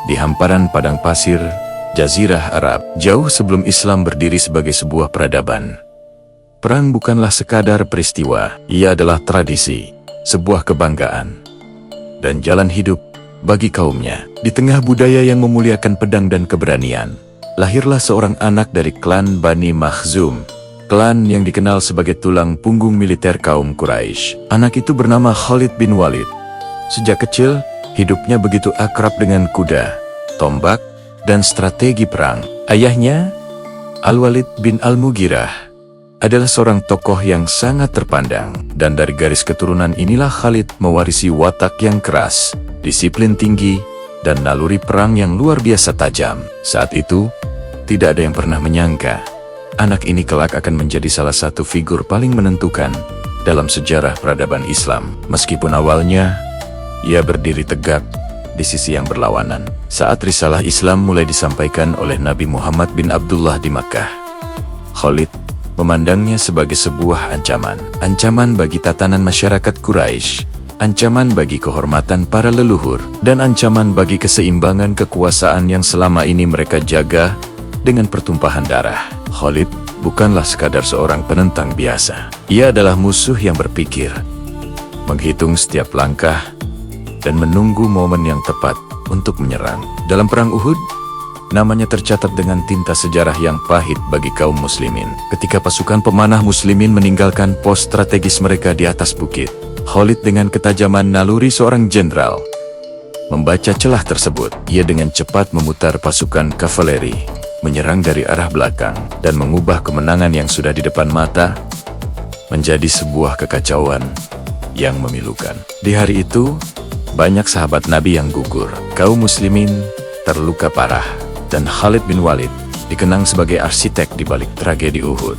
di hamparan padang pasir, Jazirah Arab, jauh sebelum Islam berdiri sebagai sebuah peradaban. Perang bukanlah sekadar peristiwa, ia adalah tradisi, sebuah kebanggaan, dan jalan hidup bagi kaumnya. Di tengah budaya yang memuliakan pedang dan keberanian, lahirlah seorang anak dari klan Bani Makhzum, klan yang dikenal sebagai tulang punggung militer kaum Quraisy. Anak itu bernama Khalid bin Walid. Sejak kecil, hidupnya begitu akrab dengan kuda, tombak, dan strategi perang. Ayahnya, Al-Walid bin Al-Mughirah, adalah seorang tokoh yang sangat terpandang, dan dari garis keturunan inilah Khalid mewarisi watak yang keras, disiplin tinggi, dan naluri perang yang luar biasa tajam. Saat itu, tidak ada yang pernah menyangka anak ini kelak akan menjadi salah satu figur paling menentukan dalam sejarah peradaban Islam. Meskipun awalnya ia berdiri tegak di sisi yang berlawanan. Saat risalah Islam mulai disampaikan oleh Nabi Muhammad bin Abdullah di Makkah, Khalid memandangnya sebagai sebuah ancaman. Ancaman bagi tatanan masyarakat Quraisy, ancaman bagi kehormatan para leluhur, dan ancaman bagi keseimbangan kekuasaan yang selama ini mereka jaga dengan pertumpahan darah. Khalid bukanlah sekadar seorang penentang biasa. Ia adalah musuh yang berpikir, menghitung setiap langkah, dan menunggu momen yang tepat untuk menyerang. Dalam perang Uhud, namanya tercatat dengan tinta sejarah yang pahit bagi kaum muslimin. Ketika pasukan pemanah muslimin meninggalkan pos strategis mereka di atas bukit, Khalid dengan ketajaman naluri seorang jenderal membaca celah tersebut. Ia dengan cepat memutar pasukan kavaleri, menyerang dari arah belakang, dan mengubah kemenangan yang sudah di depan mata menjadi sebuah kekacauan yang memilukan. Di hari itu, banyak sahabat Nabi yang gugur, kaum muslimin terluka parah, dan Khalid bin Walid dikenang sebagai arsitek di balik tragedi Uhud.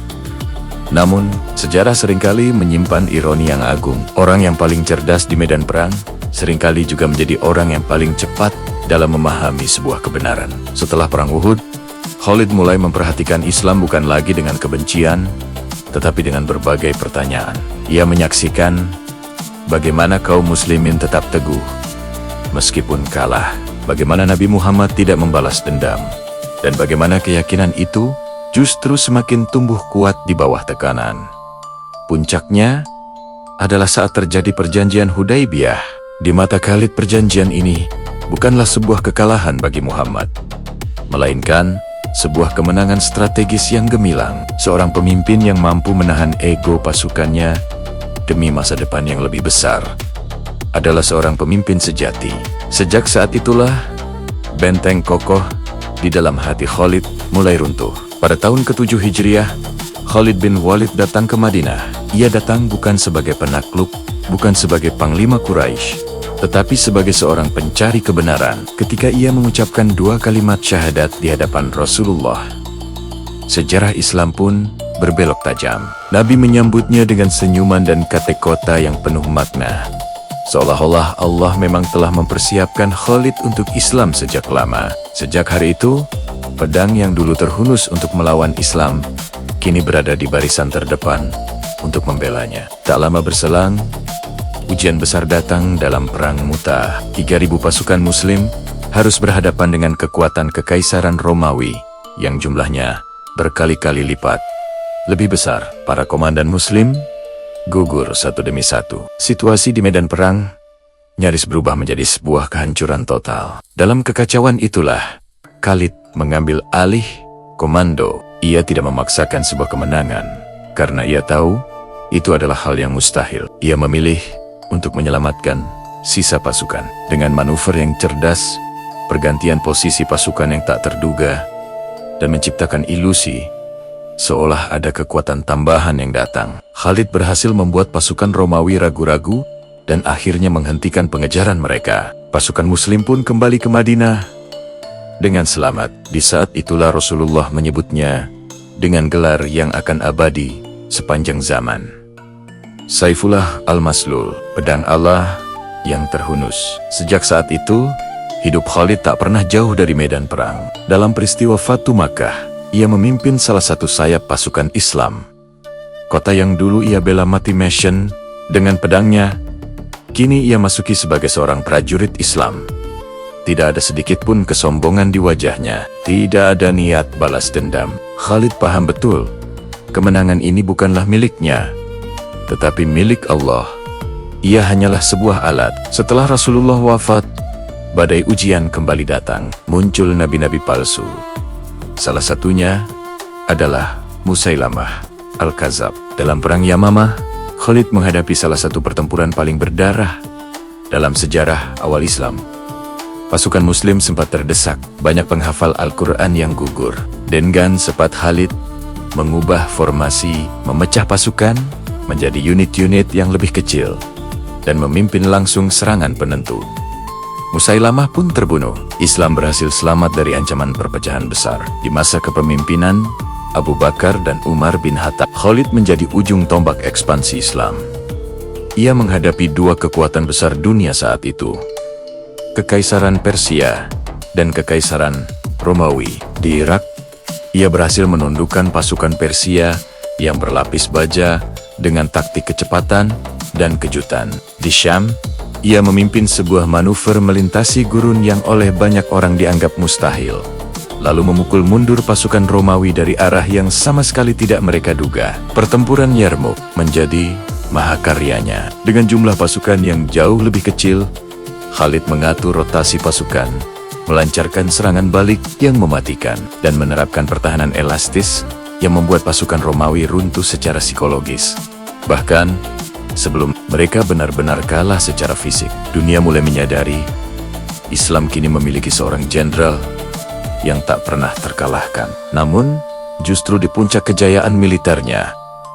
Namun, sejarah seringkali menyimpan ironi yang agung. Orang yang paling cerdas di medan perang seringkali juga menjadi orang yang paling cepat dalam memahami sebuah kebenaran. Setelah perang Uhud, Khalid mulai memperhatikan Islam bukan lagi dengan kebencian, tetapi dengan berbagai pertanyaan. Ia menyaksikan bagaimana kaum muslimin tetap teguh meskipun kalah, bagaimana Nabi Muhammad tidak membalas dendam, dan bagaimana keyakinan itu justru semakin tumbuh kuat di bawah tekanan. Puncaknya adalah saat terjadi perjanjian Hudaibiyah. Di mata Khalid, perjanjian ini bukanlah sebuah kekalahan bagi Muhammad, melainkan sebuah kemenangan strategis yang gemilang. Seorang pemimpin yang mampu menahan ego pasukannya demi masa depan yang lebih besar adalah seorang pemimpin sejati. Sejak saat itulah, benteng kokoh di dalam hati Khalid mulai runtuh. Pada tahun ke-7 Hijriah, Khalid bin Walid datang ke Madinah. Ia datang bukan sebagai penakluk, bukan sebagai panglima Quraisy, tetapi sebagai seorang pencari kebenaran. Ketika ia mengucapkan 2 kalimat syahadat di hadapan Rasulullah, sejarah Islam pun berbelok tajam. Nabi menyambutnya dengan senyuman dan kata-kata yang penuh makna, seolah-olah Allah memang telah mempersiapkan Khalid untuk Islam sejak lama. Sejak hari itu, pedang yang dulu terhunus untuk melawan Islam kini berada di barisan terdepan untuk membelanya. Tak lama berselang, ujian besar datang dalam Perang Mu'tah. 3.000 pasukan Muslim harus berhadapan dengan kekuatan Kekaisaran Romawi yang jumlahnya berkali-kali lipat lebih besar. Para komandan Muslim gugur satu demi satu. Situasi di medan perang nyaris berubah menjadi sebuah kehancuran total. Dalam kekacauan itulah, Khalid mengambil alih komando. Ia tidak memaksakan sebuah kemenangan, karena ia tahu itu adalah hal yang mustahil. Ia memilih untuk menyelamatkan sisa pasukan. Dengan manuver yang cerdas, pergantian posisi pasukan yang tak terduga, dan menciptakan ilusi seolah ada kekuatan tambahan yang datang, Khalid berhasil membuat pasukan Romawi ragu-ragu dan akhirnya menghentikan pengejaran mereka. Pasukan Muslim pun kembali ke Madinah dengan selamat. Di saat itulah Rasulullah menyebutnya dengan gelar yang akan abadi sepanjang zaman, Saifullah Al-Maslul, pedang Allah yang terhunus. Sejak saat itu, hidup Khalid tak pernah jauh dari medan perang. Dalam peristiwa Fatu Makkah, ia memimpin salah satu sayap pasukan Islam. Kota yang dulu ia bela mati Meshen dengan pedangnya, kini ia masuki sebagai seorang prajurit Islam Tidak ada sedikit pun kesombongan di wajahnya. Tidak ada niat balas dendam. Khalid paham betul, kemenangan ini bukanlah miliknya, tetapi milik Allah. Ia hanyalah sebuah alat. Setelah Rasulullah wafat, badai ujian kembali datang. Muncul nabi-nabi palsu. Salah satunya adalah Musailamah Al-Kadzab. Dalam perang Yamamah, Khalid menghadapi salah satu pertempuran paling berdarah dalam sejarah awal Islam. Pasukan Muslim sempat terdesak, banyak penghafal Al-Quran yang gugur. Dengan cepat Khalid mengubah formasi, memecah pasukan menjadi unit-unit yang lebih kecil, dan memimpin langsung serangan penentu. Musailamah pun terbunuh. Islam berhasil selamat dari ancaman perpecahan besar. Di masa kepemimpinan Abu Bakar dan Umar bin Khattab, Khalid menjadi ujung tombak ekspansi Islam. Ia menghadapi dua kekuatan besar dunia saat itu, Kekaisaran Persia dan Kekaisaran Romawi. Di Irak, ia berhasil menundukkan pasukan Persia yang berlapis baja dengan taktik kecepatan dan kejutan. Di Syam, ia memimpin sebuah manuver melintasi gurun yang oleh banyak orang dianggap mustahil, lalu memukul mundur pasukan Romawi dari arah yang sama sekali tidak mereka duga. Pertempuran Yarmouk menjadi mahakaryanya. Dengan jumlah pasukan yang jauh lebih kecil, Khalid mengatur rotasi pasukan, melancarkan serangan balik yang mematikan, dan menerapkan pertahanan elastis yang membuat pasukan Romawi runtuh secara psikologis. Bahkan, sebelum mereka benar-benar kalah secara fisik, dunia mulai menyadari Islam kini memiliki seorang jenderal yang tak pernah terkalahkan. Namun, justru di puncak kejayaan militernya,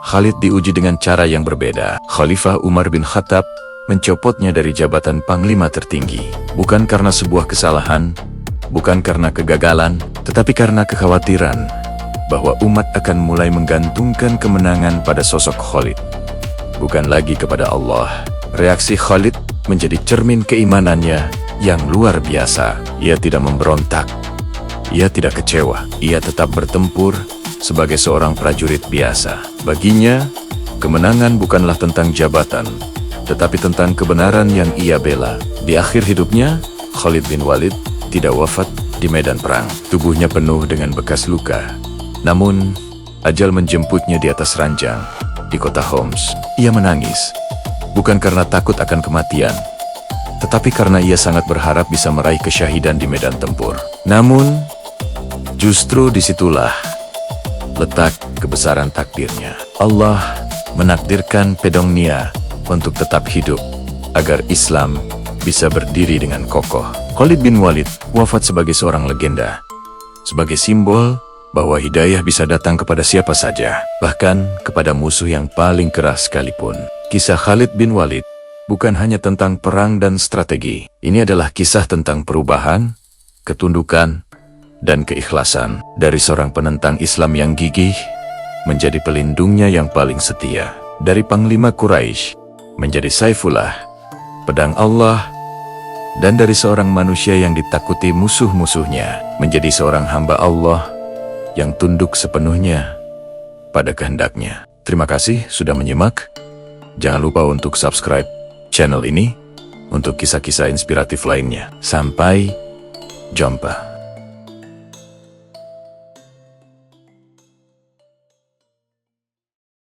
Khalid diuji dengan cara yang berbeda. Khalifah Umar bin Khattab mencopotnya dari jabatan panglima tertinggi, bukan karena sebuah kesalahan, bukan karena kegagalan, tetapi karena kekhawatiran bahwa umat akan mulai menggantungkan kemenangan pada sosok Khalid, bukan lagi kepada Allah. Reaksi Khalid menjadi cermin keimanannya yang luar biasa. Ia tidak memberontak, ia tidak kecewa, ia tetap bertempur sebagai seorang prajurit biasa. Baginya, kemenangan bukanlah tentang jabatan, tetapi tentang kebenaran yang ia bela. Di akhir hidupnya, Khalid bin Walid tidak wafat di medan perang. Tubuhnya penuh dengan bekas luka. Namun, ajal menjemputnya di atas ranjang di kota Homs. Ia menangis, bukan karena takut akan kematian, tetapi karena ia sangat berharap bisa meraih kesyahidan di medan tempur. Namun, justru disitulah letak kebesaran takdirnya. Allah menakdirkan Pedong Nia untuk tetap hidup, agar Islam bisa berdiri dengan kokoh. Khalid bin Walid wafat sebagai seorang legenda, sebagai simbol bahwa hidayah bisa datang kepada siapa saja, bahkan kepada musuh yang paling keras sekalipun. Kisah Khalid bin Walid bukan hanya tentang perang dan strategi. Ini adalah kisah tentang perubahan, ketundukan, dan keikhlasan dari seorang penentang Islam yang gigih menjadi pelindungnya yang paling setia. Dari panglima Quraisy menjadi Saifullah, pedang Allah, dan dari seorang manusia yang ditakuti musuh-musuhnya menjadi seorang hamba Allah yang tunduk sepenuhnya pada kehendaknya. Terima kasih sudah menyimak. Jangan lupa untuk subscribe channel ini untuk kisah-kisah inspiratif lainnya. Sampai jumpa.